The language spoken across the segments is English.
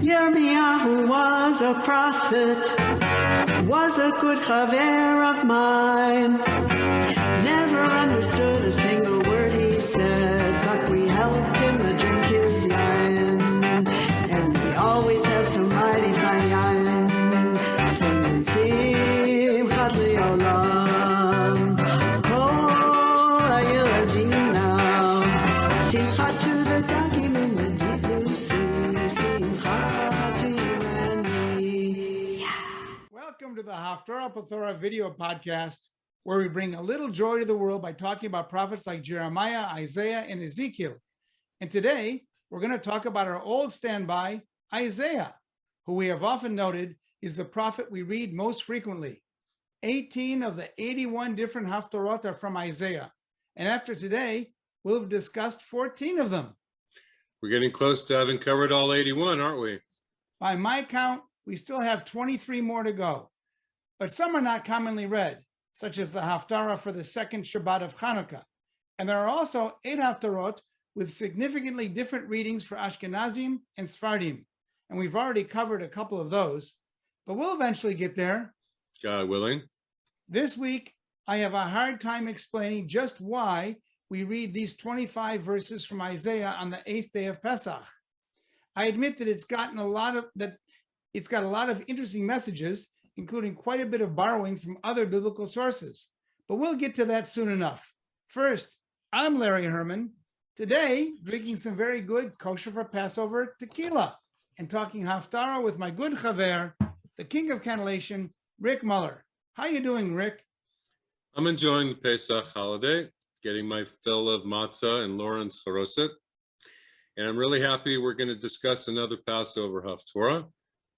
Yirmiyahu was a prophet, was a good chaver of mine. Never understood a single word he said, but we helped him to drink his yain. And we always have some mighty fine yain. Singing Simchat Le'olam, Kol HaYiladim now. Simchat to the dagim in the deep blue sea. Simchat to you and me. Yeah. Welcome to the Haftarah Plethora video podcast, where we bring a little joy to the world by talking about prophets like Jeremiah, Isaiah, and Ezekiel. And today, we're going to talk about our old standby, Isaiah, who we have often noted is the prophet we read most frequently. 18 of the 81 different Haftarot are from Isaiah. And after today, we'll have discussed 14 of them. We're getting close to having covered all 81, aren't we? By my count, we still have 23 more to go. But some are not commonly read, such as the Haftarah for the second Shabbat of Hanukkah. And there are also 8 Haftarot with significantly different readings for Ashkenazim and Sfardim. And we've already covered a couple of those, but we'll eventually get there. God willing. This week, I have a hard time explaining just why we read these 25 verses from Isaiah on the 8th day of Pesach. I admit that it's got a lot of interesting messages, including quite a bit of borrowing from other biblical sources. But we'll get to that soon enough. First, I'm Larry Herman. Today, drinking some very good kosher for Passover tequila and talking Haftarah with my good chaver, the king of cannellation, Rick Muller. How you doing, Rick? I'm enjoying the Pesach holiday, getting my fill of matzah and Lauren's charoset. And I'm really happy we're going to discuss another Passover Haftarah.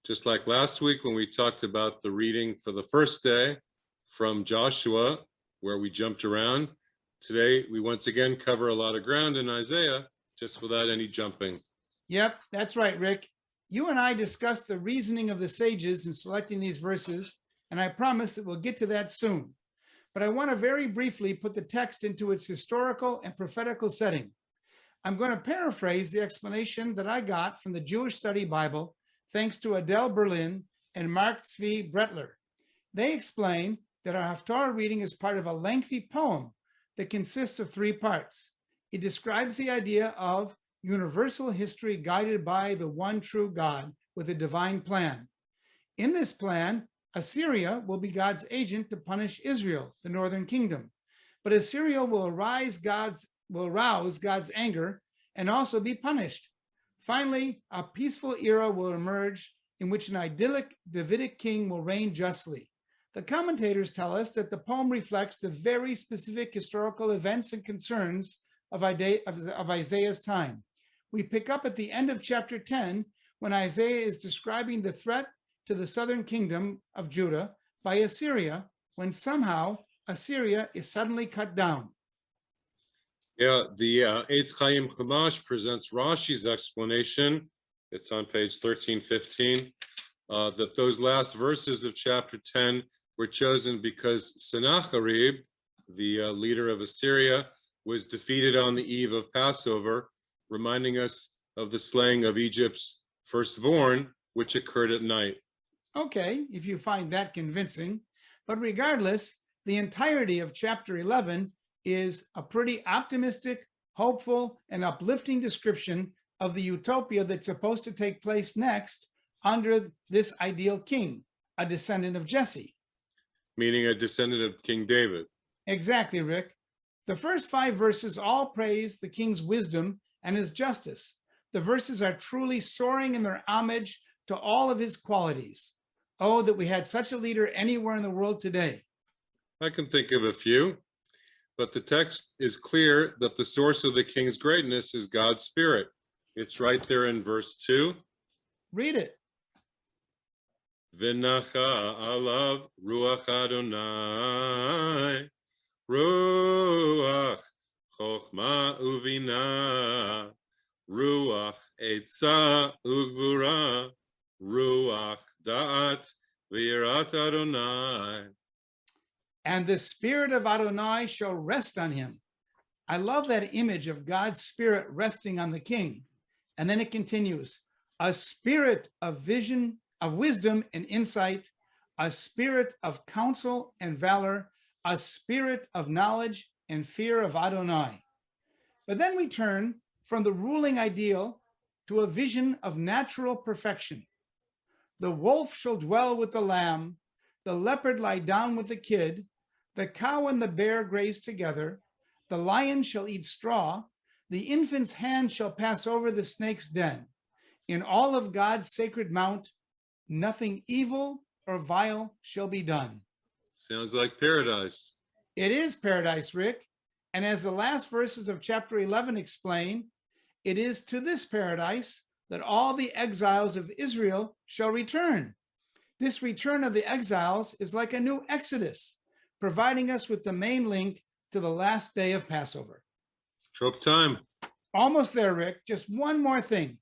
Just like last week when we talked about the reading for the first day from Joshua, where we jumped around, today we once again cover a lot of ground in Isaiah, just without any jumping. Yep, that's right, Rick. You and I discussed the reasoning of the sages in selecting these verses, and I promise that we'll get to that soon. But I want to very briefly put the text into its historical and prophetical setting. I'm going to paraphrase the explanation that I got from the Jewish Study Bible, thanks to Adele Berlin and Mark Zvi Bretler. They explain that our Haftarah reading is part of a lengthy poem that consists of 3 parts. It describes the idea of universal history guided by the one true God with a divine plan. In this plan, Assyria will be God's agent to punish Israel, the northern kingdom. But Assyria will arouse God's anger and also be punished. Finally, a peaceful era will emerge in which an idyllic Davidic king will reign justly. The commentators tell us that the poem reflects the very specific historical events and concerns of Isaiah's time. We pick up at the end of chapter 10 when Isaiah is describing the threat to the southern kingdom of Judah by Assyria, when somehow Assyria is suddenly cut down. Yeah, the Eitz Chaim Chumash presents Rashi's explanation. It's on page 1315, that those last verses of chapter 10 were chosen because Sennacherib, the leader of Assyria, was defeated on the eve of Passover, reminding us of the slaying of Egypt's firstborn, which occurred at night. Okay, if you find that convincing. But regardless, the entirety of chapter 11 is a pretty optimistic, hopeful, and uplifting description of the utopia that's supposed to take place next under this ideal king, a descendant of Jesse. Meaning a descendant of King David. Exactly, Rick. The first 5 verses all praise the king's wisdom and his justice. The verses are truly soaring in their homage to all of his qualities. Oh, that we had such a leader anywhere in the world today. I can think of a few, but the text is clear that the source of the king's greatness is God's Spirit. It's right there in verse 2. Read it. V'nacha alav ruach Adonai, ruach chochma uvina, ruach etza ugvura, ruach da'at v'yirat Adonai. And the spirit of Adonai shall rest on him. I love that image of God's spirit resting on the king. And then it continues, a spirit of vision, of wisdom and insight, a spirit of counsel and valor, a spirit of knowledge and fear of Adonai. But then we turn from the ruling ideal to a vision of natural perfection. The wolf shall dwell with the lamb, the leopard lie down with the kid, the cow and the bear graze together, the lion shall eat straw, the infant's hand shall pass over the snake's den. In all of God's sacred mount, nothing evil or vile shall be done. Sounds like paradise. It is paradise, Rick. And as the last verses of chapter 11 explain, it is to this paradise that all the exiles of Israel shall return. This return of the exiles is like a new Exodus, providing us with the main link to the last day of Passover. Trope time. Almost there, Rick. Just one more thing.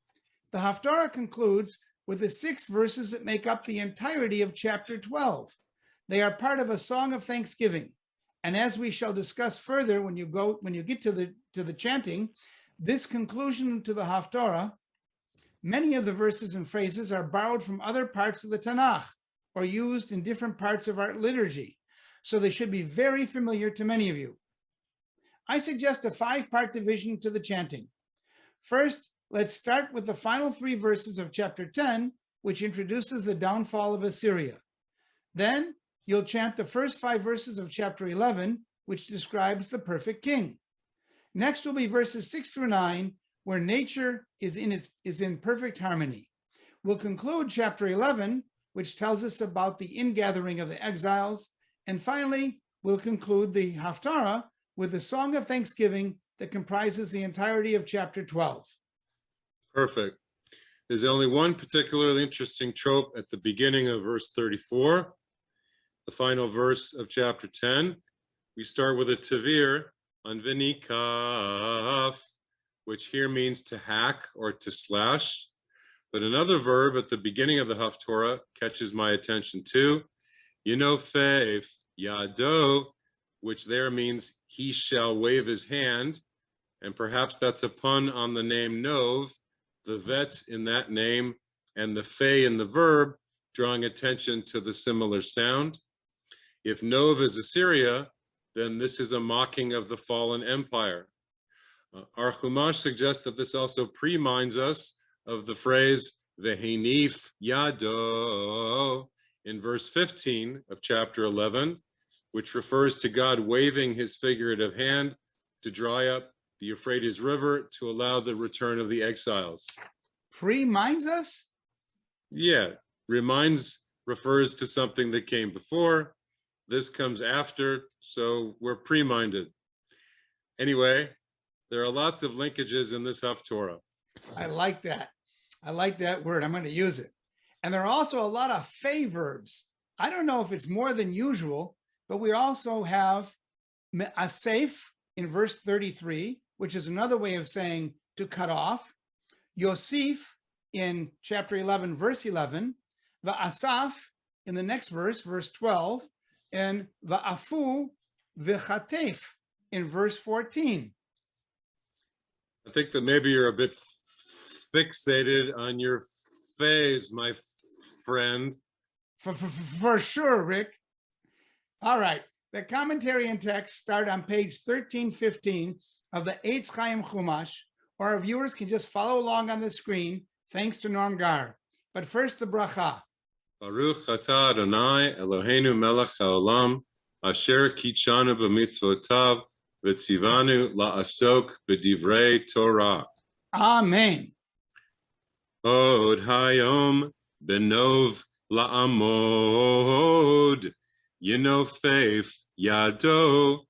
The Haftarah concludes with the 6 verses that make up the entirety of chapter 12. They are part of a song of thanksgiving. And as we shall discuss further when you get to the chanting, this conclusion to the Haftarah, many of the verses and phrases are borrowed from other parts of the Tanakh or used in different parts of our liturgy. So they should be very familiar to many of you. I suggest a 5-part division to the chanting. First, let's start with the final 3 verses of chapter 10, which introduces the downfall of Assyria. Then you'll chant the first 5 verses of chapter 11, which describes the perfect king. Next will be verses 6 through 9, where nature is in perfect harmony. We'll conclude chapter 11, which tells us about the ingathering of the exiles. And finally, we'll conclude the Haftarah with the song of thanksgiving that comprises the entirety of chapter 12. Perfect. There's only one particularly interesting trope at the beginning of verse 34, the final verse of chapter 10. We start with a tavir on v'nikaf, which here means to hack or to slash. But another verb at the beginning of the Haftarah catches my attention too. Yinofef yado, which there means he shall wave his hand. And perhaps that's a pun on the name Nov, the vet in that name, and the fe in the verb, drawing attention to the similar sound. If Nov is Assyria, then this is a mocking of the fallen empire. Our Chumash suggests that this also pre-minds us of the phrase Vehenif Yado in verse 15 of chapter 11, which refers to God waving his figurative hand to dry up the Euphrates River to allow the return of the exiles. Pre-minds us? Yeah, refers to something that came before. This comes after, so we're pre-minded. Anyway, there are lots of linkages in this Haftarah. I like that. I like that word. I'm going to use it. And there are also a lot of fe verbs. I don't know if it's more than usual, but we also have asef in verse 33, which is another way of saying to cut off. Yosef in chapter 11, verse 11. Va'asaf in the next verse, verse 12. And va'afu v'chatef in verse 14. I think that maybe you're a bit fixated on your phase, my friend. For sure, Rick. All right. The commentary and text start on page 1315 of the Eitz Chaim Chumash, or our viewers can just follow along on the screen, thanks to Norm Gar. But first, the bracha. Baruch atah Adonai Eloheinu melech haolam, asher kitshanu b'mitzvotav, v'tzivanu la'asok b'divrei Torah. Amen. Od hayom benov la'amod, yinofef yado,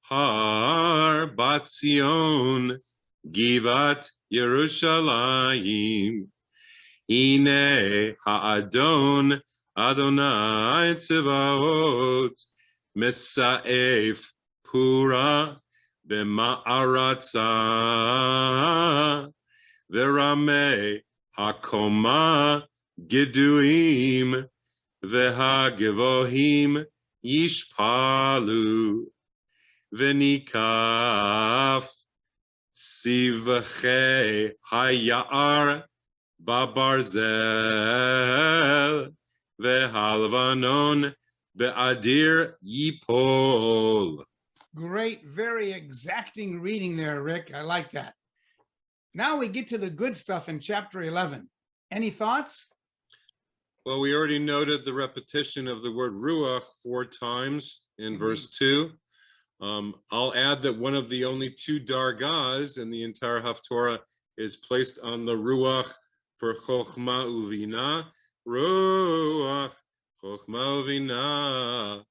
har bat Zion, givat Yerushalayim. Hine ha'adon Adonai tzevaot, mesaef pura b'ma'aratza, v'rameh hakoma geduim, v'hagevohim yishpalu, v'nikaf sivchei hayar babarzel vehalvanon be'adir yipol. Great, very exacting reading there, Rick. I like that. Now we get to the good stuff in chapter 11. Any thoughts? Well, we already noted the repetition of the word ruach 4 times in verse 2. I'll add that one of the only 2 dargahs in the entire Haftarah is placed on the ruach for chokhmah uvina. Ruach, chokhmah uvina,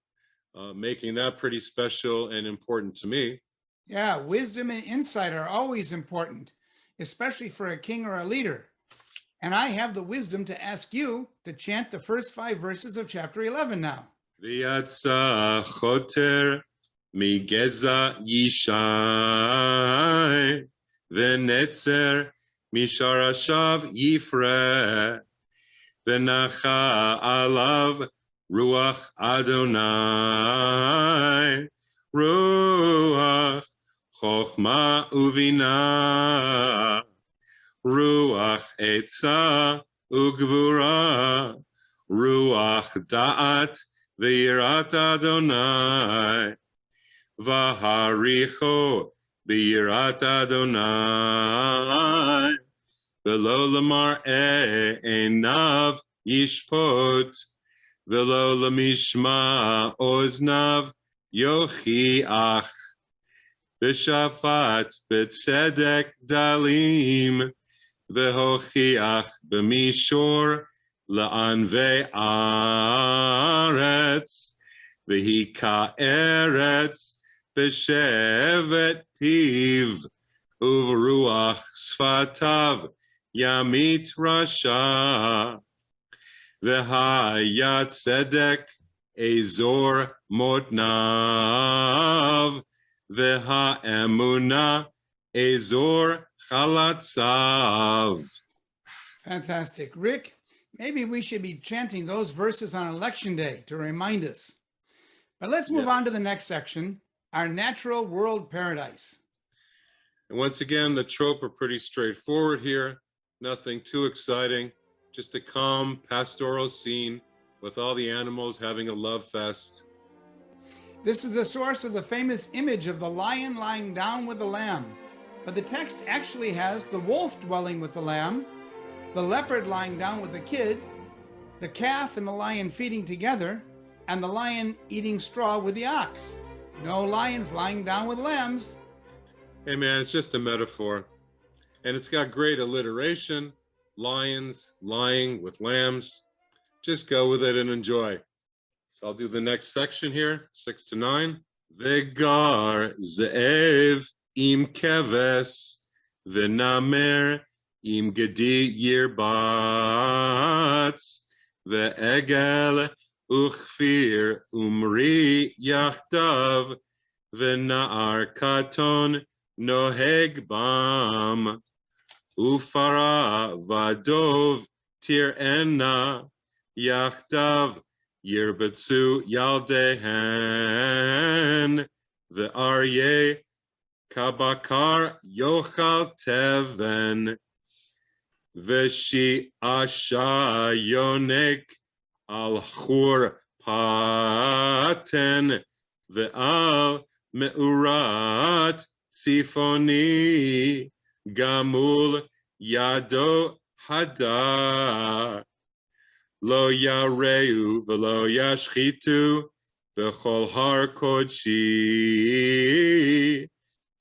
making that pretty special and important to me. Yeah, wisdom and insight are always important, especially for a king or a leader. And I have the wisdom to ask you to chant the first 5 verses of chapter 11 now. V'yatsa choter migeza yishai v'netzer misharashav yifre v'nacha alav ruach Adonai ruach chokhmah uvina ruach etza ugvura ruach da'at v'yirat Adonai v'haricho b'yirat Adonai v'lo lamar einav yishpot v'lo lamishma oznav yochiach b'shafat b'tzedek dalim v'hochiach b'mishor la'anvei aretz v'hika eretz b'shevet piv uvruach sfatav yamit rasha v'hayat tzedek ezor motnav v'ha'emuna ezor chalatzav. Fantastic. Rick, maybe we should be chanting those verses on election day to remind us. But let's move on to the next section, our natural world paradise. And once again, the trope are pretty straightforward here. Nothing too exciting. Just a calm pastoral scene with all the animals having a love fest. This is the source of the famous image of the lion lying down with the lamb. But the text actually has the wolf dwelling with the lamb, the leopard lying down with the kid, the calf and the lion feeding together, and the lion eating straw with the ox. No lions lying down with lambs. Hey man, it's just a metaphor. And it's got great alliteration. Lions lying with lambs. Just go with it and enjoy. So I'll do the next section here, 6 to 9. Vegar ze'ev im keves v'namer im gedi yirbatz ve'egel uchfir umri yachtav v'na'ar katon noheg bam ufara vadov tir'ena yachtav yirbetzu yaldehen ve'aryeh kabakar yochal teven veshi asha yonek al chur paten ve'al meurat sifoni gamul yado hadar lo yareu v'lo yashchitu v'chol har kodshi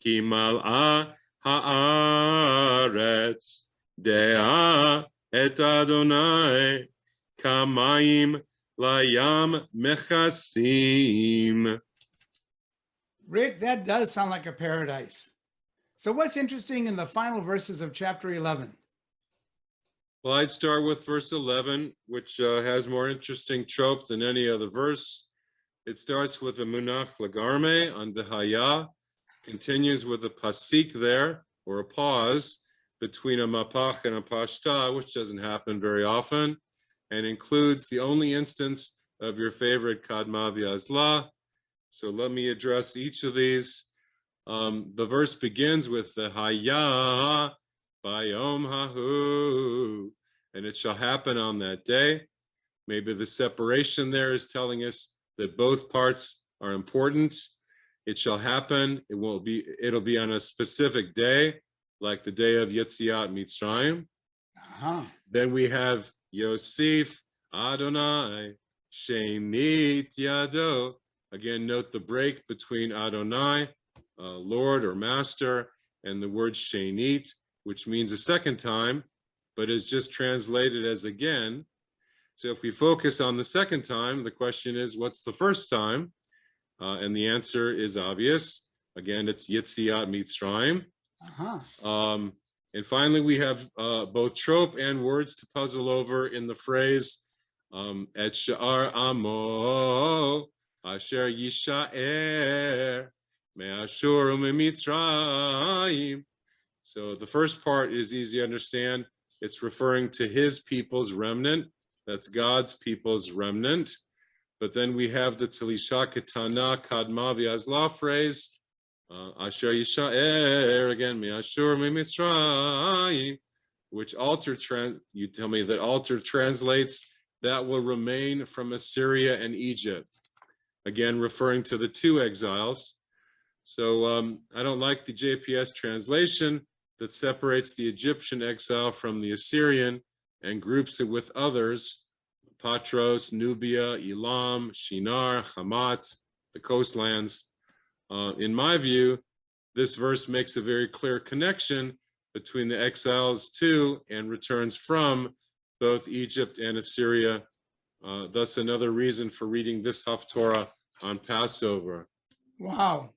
ki mal'a haaretz dea et Adonai kamayim layam mechasim. Rick, that does sound like a paradise. So what's interesting in the final verses of chapter 11? Well, I'd start with verse 11, which has more interesting trope than any other verse. It starts with a munach lagarme on Dehaya, continues with a pasik there, or a pause, between a mapach and a pashta, which doesn't happen very often, and includes the only instance of your favorite kadma v'azla. So let me address each of these. The verse begins with the Haya Bayom Hahu and it shall happen on that day. Maybe the separation there is telling us that both parts are important. It shall happen. It'll be on a specific day, like the day of Yetziat Mitzrayim. Then we have Yosef Adonai Shenit Yado. Again, note the break between Adonai, Lord or Master, and the word Shenit, which means a second time, but is just translated as again. So if we focus on the second time, the question is, what's the first time? And the answer is obvious. Again, it's Yetziat Mitzrayim. And finally, we have both trope and words to puzzle over in the phrase, Et Sha'ar Amo Asher Yisha'er Me'ashur U'Mitzrayim. So the first part is easy to understand. It's referring to his people's remnant. That's God's people's remnant. But then we have the Talisha Ketana Kadma V'Azla phrase, Asher Yisha'er, again, Me'ashur Me'Mitzrayim, which you tell me that alter translates, that will remain from Assyria and Egypt. Again, referring to the two exiles. So I don't like the JPS translation that separates the Egyptian exile from the Assyrian and groups it with others, Patros, Nubia, Elam, Shinar, Hamat, the coastlands. In my view, this verse makes a very clear connection between the exiles to and returns from both Egypt and Assyria. Thus another reason for reading this Haftarah on Passover. Wow,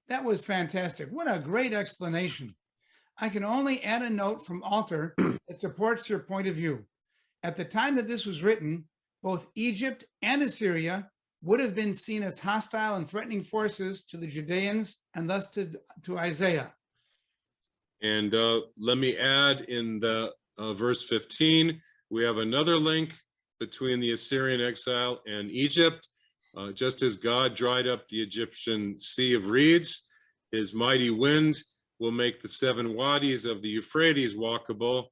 that was fantastic. What a great explanation. I can only add a note from Alter that supports your point of view. At the time that this was written, both Egypt and Assyria would have been seen as hostile and threatening forces to the Judeans and thus to Isaiah. And let me add in the verse 15, we have another link between the Assyrian exile and Egypt. Just as God dried up the Egyptian sea of reeds, his mighty wind will make the 7 wadis of the Euphrates walkable.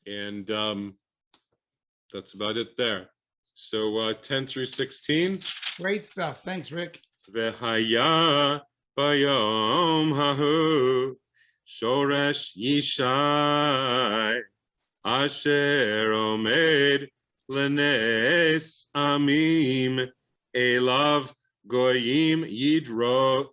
And that's about it there. So 10 through 16. Great stuff. Thanks, Rick. V'haya bayom hahu shoresh yishai asher omed lenes amim elav goyim yidroshu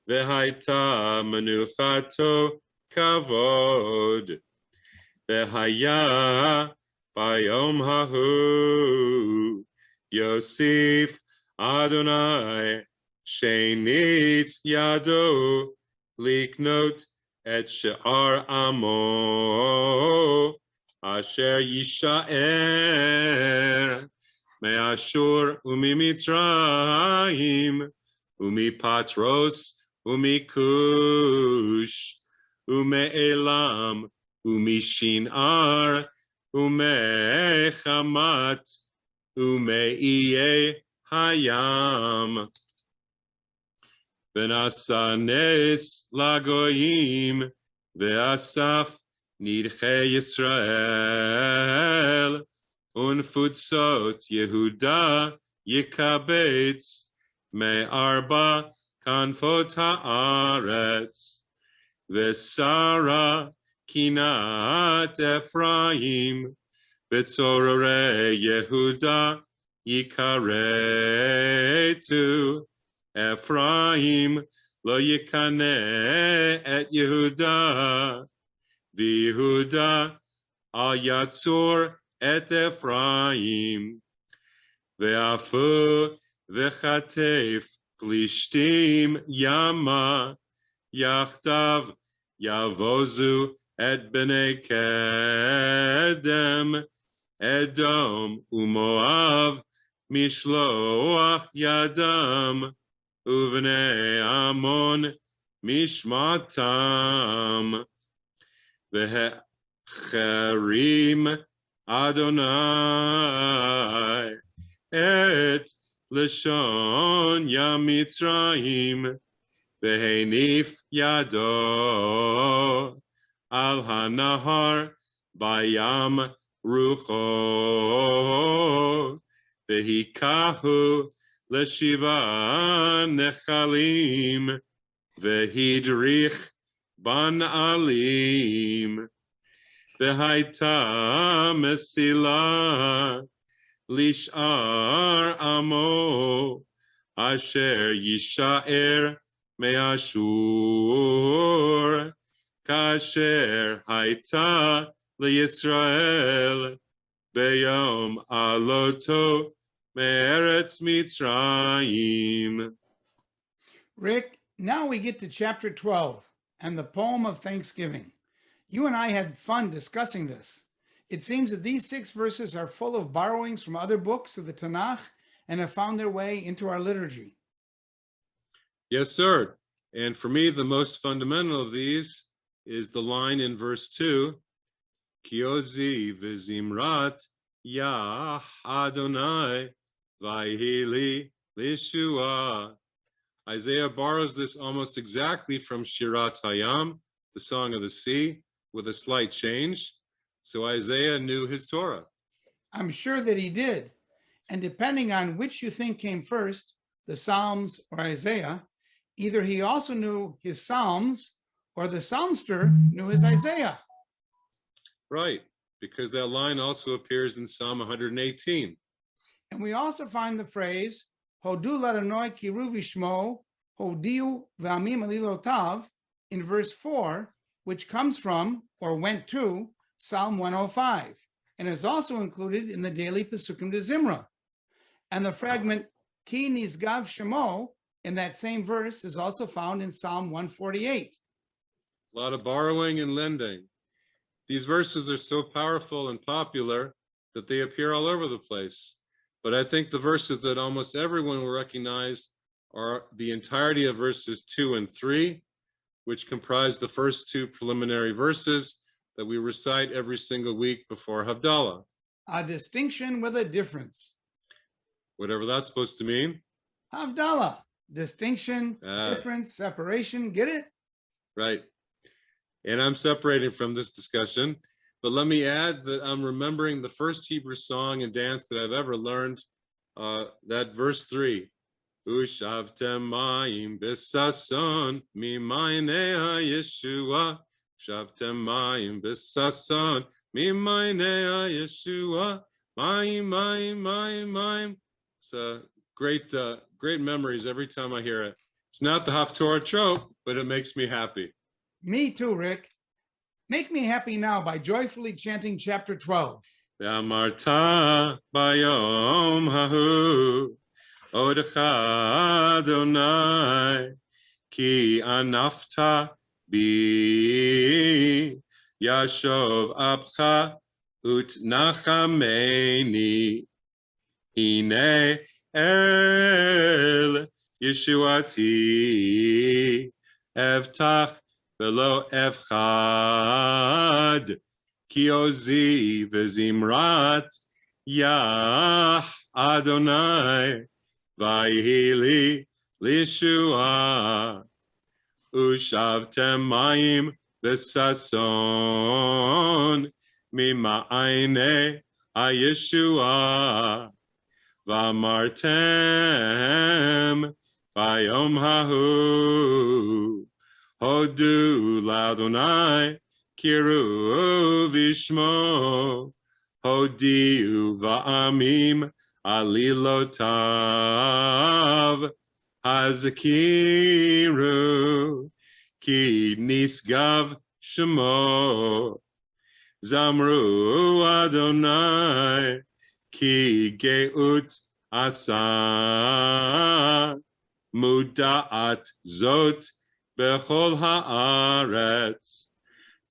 v'haita menuchato kavod v'haya bayom hahu Yosef Adonai Shenit Yado Liknot et She'ar Amo Asher Yisha'er Me'ashur U'Mitzrayim U'Mipatros U'Mikush U'Me'elam U'Mishinar U'Mechamat U'Me'iye Hayam V'nasanes Lagoyim Ve'asaf Nidche Yisrael Unfutsot Yehuda Yikabetz Me'arba Kanfot Haaretz Ve'sara Kinat Ephraim Betzorore Yehuda Yikaretu Ephraim Lo Yikane et Yehuda V'Yehuda Al Yatzor et Ephraim Ve'afu Ve'chatef Plishtim Yama Yachtav Yavozu et Bnei Kedem Edom Umoav Mishloach Yadam Uvnei Amon Mishmatam Ve'cherim Adonai Et Lashon Yamitzrayim Ve'henif Yado al hanahar bayam rucho vehikahu leshiva nechalim vehidrich ban alim vehaita mesila lishar amo asher yishaer meashur kasher haita leYisrael beyom aloto me'eretz Mitzrayim. Rick, now we get to chapter 12 and the poem of thanksgiving. You and I had fun discussing this. It seems that these 6 verses are full of borrowings from other books of the Tanakh and have found their way into our liturgy. Yes, sir. And for me, the most fundamental of these is the line in verse 2, Kiozi v'zimrat Yah Adonai vayhili lishua. Isaiah borrows this almost exactly from Shirat Hayam, the Song of the Sea, with a slight change. So Isaiah knew his Torah. I'm sure that he did. And depending on which you think came first, the Psalms or Isaiah, either he also knew his Psalms or the Psalmster knew his Isaiah. Right, because that line also appears in Psalm 118. And we also find the phrase, Hodu l'Adonai kiru v'shmo, hodiu v'amim alilotav, in verse 4, which comes from, or went to, Psalm 105, and is also included in the daily Pesukim de Zimra. And the fragment, Ki nizgav shemo, in that same verse is also found in Psalm 148. A lot of borrowing and lending. These verses are so powerful and popular that they appear all over the place. But I think the verses that almost everyone will recognize are the entirety of verses 2 and 3, which comprise the first 2 preliminary verses that we recite every single week before Havdalah. A distinction with a difference. Whatever that's supposed to mean. Havdalah, distinction, difference, separation, get it? Right. And I'm separating from this discussion, but let me add that I'm remembering the first Hebrew song and dance that I've ever learned, that verse 3. Ushavtem mayim b'sason mimayne ha-Yeshua. Shavtem mayim b'sason mimayne ha-Yeshua. Mayim, mayim, mayim, mayim. It's great memories every time I hear it. It's not the Haftarah trope, but it makes me happy. Me too, Rick. Make me happy now by joyfully chanting chapter 12. Ve'amarta bayom hahu odecha Adonai ki anafta bi yashov apcha utnachameni hine el Yeshuati evtach velo evchad Kiozi v'zimrat Yah Adonai vayhili lishua ushavtem mayim v'sason mima'ayne ha-Yeshua v'amartem bayom hahu Hodu l'Adonai kiru v'shmo hodiu va'amim alilotav hazakiru ki nisgav shemo zamru Adonai ki geut asa muda'at zot bechol haaretz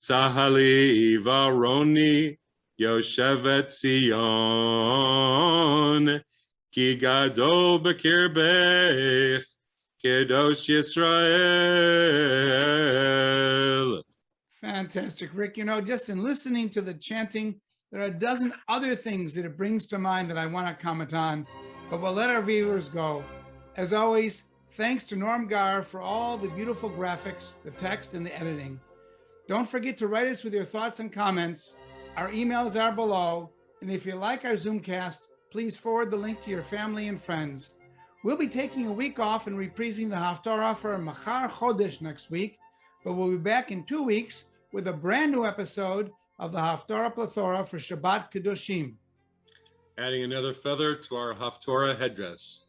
tzahali varoni yoshevet Sion ki gadol bekirbech kedosh Yisrael. Fantastic, Rick. You know, just in listening to the chanting, there are a dozen other things that it brings to mind that I want to comment on, but we'll let our viewers go. As always, thanks to Norm Gar for all the beautiful graphics, the text, and the editing. Don't forget to write us with your thoughts and comments. Our emails are below. And if you like our Zoomcast, please forward the link to your family and friends. We'll be taking a week off and reprising the Haftarah for Machar Chodesh next week, but we'll be back in 2 weeks with a brand new episode of the Haftarah Plethora for Shabbat Kedoshim. Adding another feather to our Haftarah headdress.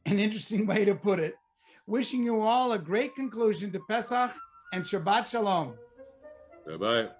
An interesting way to put it. Wishing you all a great conclusion to Pesach and Shabbat Shalom. Bye-bye.